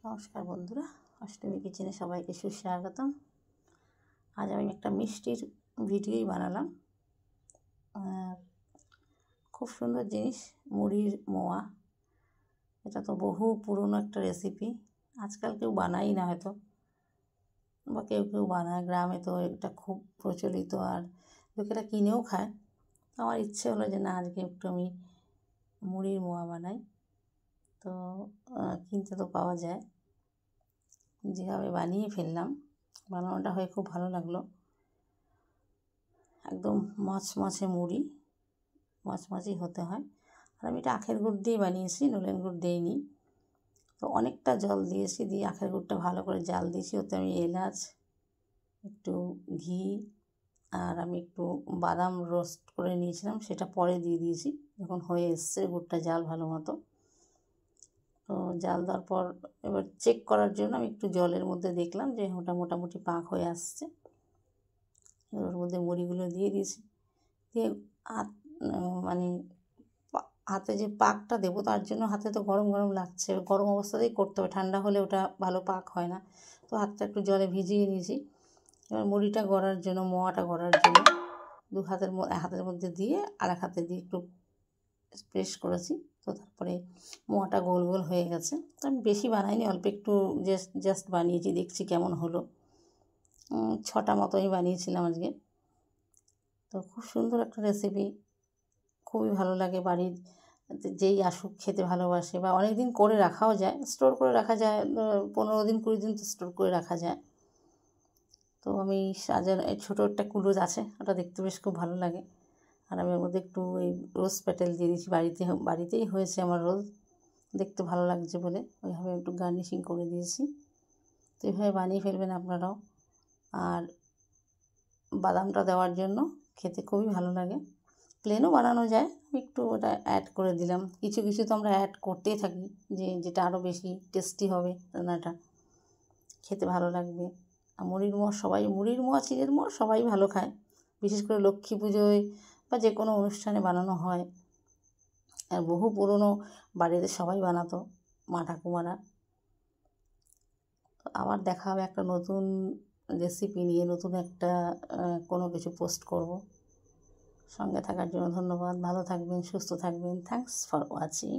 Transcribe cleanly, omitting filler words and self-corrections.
নমস্কার বন্ধুরা, অষ্টমী কিচেনে সবাইকে সুস্বাগতম। আজ আমি একটা মিষ্টির ভিডিওই বানালাম। খুব সুন্দর জিনিস, মুড়ির মোয়া। এটা তো বহু পুরনো একটা রেসিপি, আজকাল কেউ বানাই না হয়তো, বা কেউ কেউ বানায়। গ্রামে তো এটা খুব প্রচলিত, আর লোকেরা কিনেও খায়। আমার ইচ্ছে হলো যে না, আজকে একটু আমি মুড়ির মোয়া বানাই। তো কিনতে তো পাওয়া যায়, যেভাবে বানিয়ে ফেললাম। বানানোটা হয়ে খুব ভালো লাগলো। একদম মচমচে মুড়ি, মচমচেই হতে হয়। আর আমি এটা আখের গুড় দিয়ে বানিয়েছি, নলেন গুড় দিইনি। তো অনেকটা জল দিয়েছি, দিয়ে আখের গুড়টা ভালো করে জাল দিয়েছি। ওতে আমি এলাচ, একটু ঘি, আর আমি একটু বাদাম রোস্ট করে নিয়েছিলাম, সেটা পরে দিয়ে দিয়েছি যখন হয়ে এসছে গুড়টা জাল ভালো মতো। তো জাল দেওয়ার পর এবার চেক করার জন্য আমি একটু জলের মধ্যে দেখলাম যে ওটা মোটামুটি পাক হয়ে আসছে। ওর মধ্যে মুড়িগুলো দিয়ে দিয়েছি, দিয়ে মানে হাতে যে পাকটা দেবো তার জন্য হাতে তো গরম গরম লাগছে, গরম অবস্থাতেই করতে হবে, ঠান্ডা হলে ওটা ভালো পাক হয় না। তো হাতটা একটু জলে ভিজিয়ে নিয়েছি। এবার মুড়িটা গড়ার জন্য, মোয়াটা গড়ার জন্য হাতের মধ্যে দিয়ে আর এক হাতে দিয়ে একটু প্রেস করেছি। তো তারপরে মোয়াটা গোল গোল হয়ে গেছে। তো আমি বেশি বানাইনি, অল্প একটু জাস্ট বানিয়েছি, দেখছি কেমন হলো। 6টা মতোই বানিয়েছিলাম আজকে। তো খুব সুন্দর একটা রেসিপি, খুবই ভালো লাগে। বাড়ির যেই আসুক খেতে ভালোবাসে, বা অনেক দিন করে রাখাও যায়, স্টোর করে রাখা যায়, 15 দিন 20 দিন তো স্টোর করে রাখা যায়। তো আমি এই ছোটো একটা কুলুজ আছে, ওটা দেখতে বেশ খুব ভালো লাগে। আর আমি ওর মধ্যে একটু এই রোজ পেটাল দিয়ে দিয়েছি, বাড়িতেই হয়েছে আমার রোজ, দেখতে ভালো লাগছে বলে ওইভাবে একটু গার্নিশিং করে দিয়েছি। তো এইভাবে বানিয়ে ফেলবেন আপনারাও। আর বাদামটা দেওয়ার জন্য খেতে খুবই ভালো লাগে। প্লেনও বানানো যায়, আমি একটু ওটা অ্যাড করে দিলাম। কিছু কিছু তো আমরা অ্যাড করতেই থাকি, যেটা আরও বেশি টেস্টি হবে, রান্নাটা খেতে ভালো লাগবে। আর মুড়ির মোয়া, চিড়ের মোয়া সবাই ভালো খায়। বিশেষ করে লক্ষ্মী পুজোয় বা যে কোনো অনুষ্ঠানে বানানো হয়। আর বহু পুরনো, বাড়িতে সবাই বানাতো, মা ঠাকুমারা। আবার দেখা হবে একটা নতুন রেসিপি নিয়ে, নতুন একটা কোনো কিছু পোস্ট করব। সঙ্গে থাকার জন্য ধন্যবাদ। ভালো থাকবেন, সুস্থ থাকবেন। Thanks for watching.